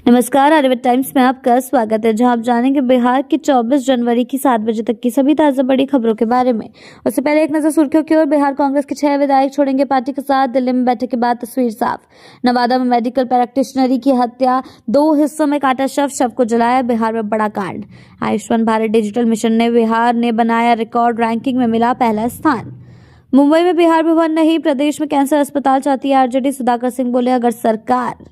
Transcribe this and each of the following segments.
नमस्कार, आर्यभट्ट टाइम्स में आपका स्वागत है, जहां आप जानेंगे बिहार की 24 जनवरी की 7 बजे तक की सभी ताजा बड़ी खबरों के बारे में। उससे पहले एक नजर सुर्खियों की ओर। बिहार कांग्रेस के 6 विधायक छोड़ेंगे पार्टी के साथ, दिल्ली में बैठक के बाद तस्वीर साफ। नवादा में मेडिकल प्रैक्टिशनरी की हत्या, 2 हिस्सों में काटा शव को जलाया, बिहार में बड़ा कांड। आयुष्मान भारत डिजिटल मिशन ने बिहार ने बनाया रिकॉर्ड, रैंकिंग में मिला पहला स्थान। मुंबई में बिहार भवन नहीं, प्रदेश में कैंसर अस्पताल चाहती है आरजेडी, सुधाकर सिंह बोले अगर सरकार।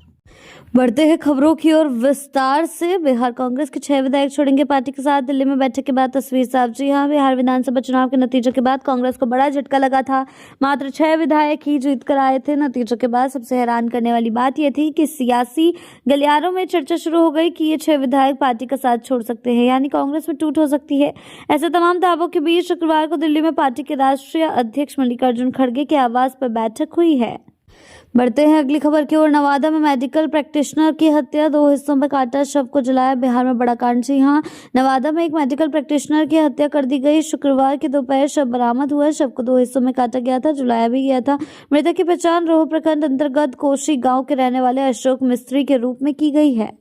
बढ़ते हैं खबरों की ओर विस्तार से। बिहार कांग्रेस के 6 विधायक छोड़ेंगे पार्टी के साथ, दिल्ली में बैठक के बाद तस्वीर साफ। जी हां, बिहार विधानसभा चुनाव के नतीजे के बाद कांग्रेस को बड़ा झटका लगा था। मात्र 6 विधायक ही जीत कर आए थे। नतीजों के बाद सबसे हैरान करने वाली बात यह थी कि सियासी गलियारों में चर्चा शुरू हो गई कि ये 6 विधायक पार्टी का साथ छोड़ सकते हैं, यानी कांग्रेस में टूट हो सकती है। ऐसे तमाम दावों के बीच शुक्रवार को दिल्ली में पार्टी के राष्ट्रीय अध्यक्ष मल्लिकार्जुन खड़गे के आवास पर बैठक हुई है। बढ़ते हैं अगली खबर की ओर। नवादा में मेडिकल प्रैक्टिशनर की हत्या, 2 हिस्सों में काटा शव को जलाया, बिहार में बड़ा कांड। जी हां, नवादा में एक मेडिकल प्रैक्टिशनर की हत्या कर दी गई। शुक्रवार की दोपहर शव बरामद हुआ। शव को 2 हिस्सों में काटा गया था, जलाया भी गया था। मृतक की पहचान रोह प्रखंड अंतर्गत कोशी गांव के रहने वाले अशोक मिस्त्री के रूप में की गई है।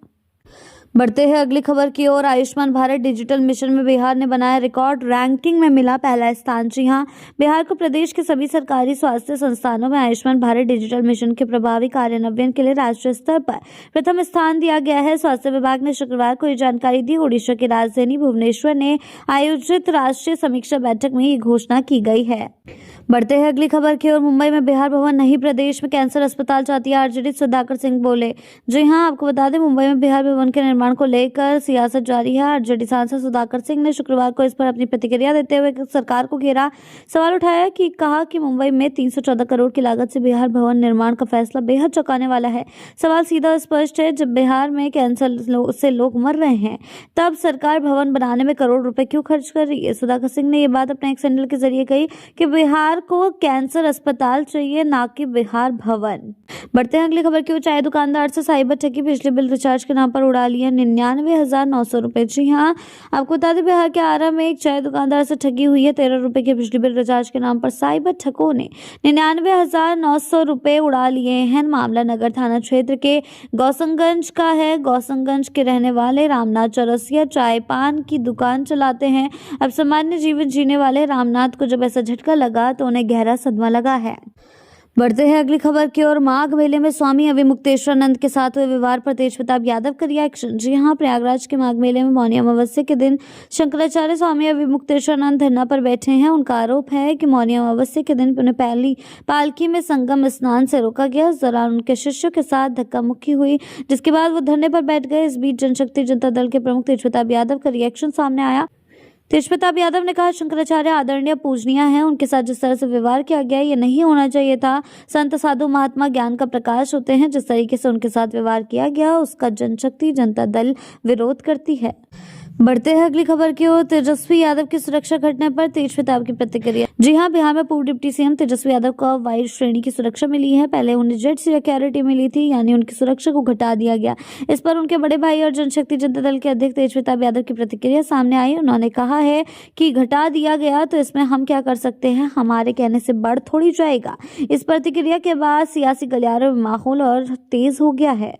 बढ़ते हैं अगली खबर की ओर। आयुष्मान भारत डिजिटल मिशन में बिहार ने बनाया रिकॉर्ड, रैंकिंग में मिला पहला स्थान। जी हां, बिहार को प्रदेश के सभी सरकारी स्वास्थ्य संस्थानों में आयुष्मान भारत डिजिटल मिशन के प्रभावी कार्यान्वयन के लिए राष्ट्रीय स्तर पर प्रथम स्थान दिया गया है। स्वास्थ्य विभाग ने शुक्रवार को ये जानकारी दी। ओडिशा की राजधानी भुवनेश्वर ने आयोजित राष्ट्रीय समीक्षा बैठक में ये घोषणा की गई है। बढ़ते हैं अगली खबर की ओर। मुंबई में बिहार भवन नहीं, प्रदेश में कैंसर अस्पताल चाहती है आरजेडी, सुधाकर सिंह बोले। जी हां, आपको बता दें, मुंबई में बिहार भवन के निर्माण को लेकर सियासत जारी है। आरजेडी सांसद सुधाकर सिंह ने शुक्रवार को इस पर अपनी प्रतिक्रिया देते हुए सरकार को घेरा, सवाल उठाया कि कहा कि मुंबई में 314 करोड़ की लागत से बिहार भवन निर्माण का फैसला बेहद चौंकाने वाला है। सवाल सीधा और स्पष्ट है, जब बिहार में कैंसर से लोग मर रहे हैं, तब सरकार भवन बनाने में करोड़ रुपए क्यों खर्च कर रही है। सुधाकर सिंह ने यह बात अपने एक हैंडल के जरिए कही कि बिहार को कैंसर अस्पताल चाहिए, ना कि बिहार भवन। बढ़ते हैं अगली खबर की ओर। चाय दुकानदार से साइबर ठगी, बिजली बिल रिचार्ज के नाम पर उड़ा लिया 99,900 रुपए। जी हाँ, आपको बता दें, बिहार के आरा में एक चाय दुकानदार से ठगी हुई है। 13 रुपए के बिजली बिल रिचार्ज के नाम पर साइबर ठगों ने 99,900 रुपए उड़ा लिए हैं। मामला नगर थाना क्षेत्र के गौसंगंज का है। गौसंगंज के रहने वाले रामनाथ चौरसिया चाय पान की दुकान चलाते हैं। अब सामान्य जीवन जीने वाले रामनाथ को जब ऐसा झटका लगा तो उन्हें गहरा सदमा लगा है। बढ़ते हैं अगली खबर की ओर। माघ मेले में स्वामी अविमुक्तेश्वरानंद के साथ हुए विवाद पर तेज प्रताप यादव का रिएक्शन। जी हां, प्रयागराज के माघ मेले में मौनी अमावस्या के दिन शंकराचार्य स्वामी अविमुक्तेश्वरानंद धरना पर बैठे हैं। उनका आरोप है कि मौनी अमावस्या के दिन उन्हें पहली पालकी में संगम स्नान से रोका गया। इस दौरान उनके शिष्यों के साथ धक्का मुक्की हुई, जिसके बाद वो धरने पर बैठ गए। इस बीच जनशक्ति जनता दल के प्रमुख तेज प्रताप यादव का रिएक्शन सामने आया। तेज प्रताप यादव ने कहा, शंकराचार्य आदरणीय पूजनीय हैं, उनके साथ जिस तरह से व्यवहार किया गया ये नहीं होना चाहिए था। संत साधु महात्मा ज्ञान का प्रकाश होते हैं, जिस तरीके से उनके साथ व्यवहार किया गया उसका जनशक्ति जनता दल विरोध करती है। बढ़ते हैं अगली खबर की ओर। तेजस्वी यादव की सुरक्षा घटने पर तेज प्रताप की प्रतिक्रिया। जी हां, बिहार में पूर्व डिप्टी सीएम तेजस्वी यादव को वाई श्रेणी की सुरक्षा मिली है। पहले उन्हें जेड सिक्योरिटी मिली थी, यानी उनकी सुरक्षा को घटा दिया गया। इस पर उनके बड़े भाई और जनशक्ति जनता दल के अध्यक्ष तेज प्रताप यादव की प्रतिक्रिया सामने आई। उन्होंने कहा है कि घटा दिया गया तो इसमें हम क्या कर सकते हैं, हमारे कहने से बढ़ थोड़ी जाएगा। इस प्रतिक्रिया के बाद सियासी गलियारों में माहौल और तेज हो गया है।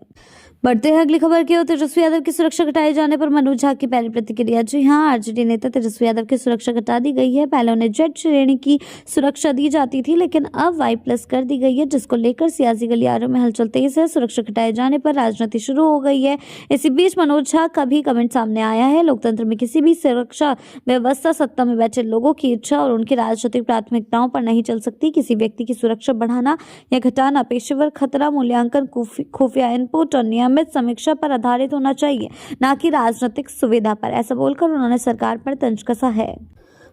बढ़ते हैं अगली खबर की ओर। तेजस्वी यादव की सुरक्षा घटाए जाने पर मनोज झा की पहली प्रतिक्रिया। जी हां, आरजेडी नेता तेजस्वी यादव की सुरक्षा घटा दी गई है। पहले उन्हें जेड श्रेणी की सुरक्षा दी जाती थी, लेकिन अब वाई+ कर दी गई है, जिसको लेकर सियासी गलियारों में हलचल तेज है। सुरक्षा घटाए जाने पर राजनीति शुरू हो गई है। इसी बीच मनोज झा का भी कमेंट सामने आया है। लोकतंत्र में किसी भी सुरक्षा व्यवस्था सत्ता में बैठे लोगों की इच्छा और उनकी राजनीतिक प्राथमिकताओं पर नहीं चल सकती। किसी व्यक्ति की सुरक्षा बढ़ाना या घटाना पेशेवर खतरा मूल्यांकन, खुफिया इनपुट और नियमित समीक्षा पर आधारित होना चाहिए, ना कि राजनीतिक सुविधा पर। ऐसा बोलकर उन्होंने सरकार पर तंज कसा है।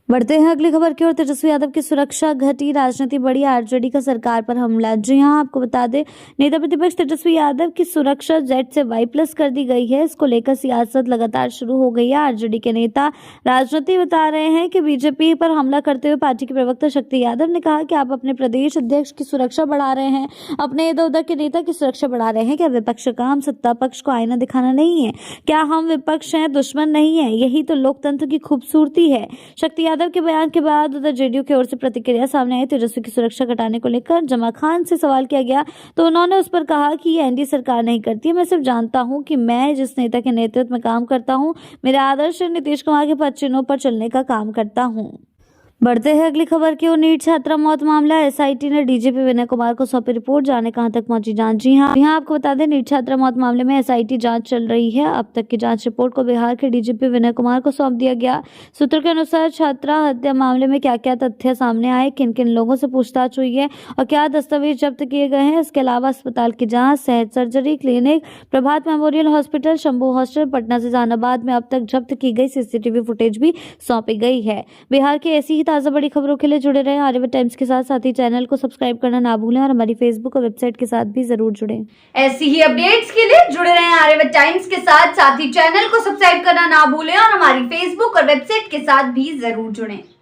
बढ़ते हैं अगली खबर की ओर। तेजस्वी यादव की सुरक्षा घटी, राजनीति बढ़ी, आरजेडी का सरकार पर हमला। जी हां, आपको बता दें, नेता प्रतिपक्ष तेजस्वी यादव की सुरक्षा जेड से वाई+ कर दी गई है। इसको लेकर सियासत लगातार शुरू हो गई है। आरजेडी के नेता राजनीति बता रहे हैं कि बीजेपी पर हमला करते हुए पार्टी के प्रवक्ता शक्ति यादव ने कहा कि आप अपने प्रदेश अध्यक्ष की सुरक्षा बढ़ा रहे हैं, अपने इधर उधर के नेता की सुरक्षा बढ़ा रहे हैं। क्या विपक्ष का काम सत्ता पक्ष को आईना दिखाना नहीं है? क्या हम विपक्ष हैं, दुश्मन नहीं है? यही तो लोकतंत्र की खूबसूरती है। शक्ति यादव के बयान के बाद उधर जेडीयू की ओर से प्रतिक्रिया सामने आई। तेजस्वी की सुरक्षा घटाने को लेकर जमा खान से सवाल किया गया तो उन्होंने उस पर कहा कि ये एनडीए सरकार नहीं करती है। मैं सिर्फ जानता हूं कि मैं जिस नेता के नेतृत्व में काम करता हूं, मेरा आदर्श नीतीश कुमार के पद चिन्हों पर चलने का काम करता हूं। बढ़ते हैं अगली खबर की ओर। नीट छात्रा मौत मामला, एसआईटी ने डीजीपी विनय कुमार को सौंपी रिपोर्ट, जाने कहां तक पहुंची जांच। जी हां, आपको बता दें नीट छात्रा मौत मामले में एसआईटी जांच चल रही है। अब तक की जांच रिपोर्ट को बिहार के डीजीपी विनय कुमार को सौंप दिया गया। सूत्रों के अनुसार छात्रा हत्या मामले में क्या क्या तथ्य सामने आए, किन किन लोगों से पूछताछ हुई है और क्या दस्तावेज जब्त किए गए हैं। इसके अलावा अस्पताल की जाँच, सेहत surgery clinic, Prabhat memorial hospital, Shambhu hostel, Patna से जहानाबाद में अब तक जब्त की गई सीसीटीवी फुटेज भी सौंपी गई है। बिहार की ऐसी ही ताजा बड़ी खबरों के लिए जुड़े रहें आर्यभट्ट टाइम्स के साथ ही चैनल को सब्सक्राइब करना ना भूलें और हमारी फेसबुक और वेबसाइट के साथ भी जरूर जुड़ें। ऐसी ही अपडेट्स के लिए जुड़े रहें आर्यभट्ट टाइम्स के साथ ही चैनल को सब्सक्राइब करना ना भूलें और हमारी फेसबुक और वेबसाइट के साथ भी जरूर जुड़ें।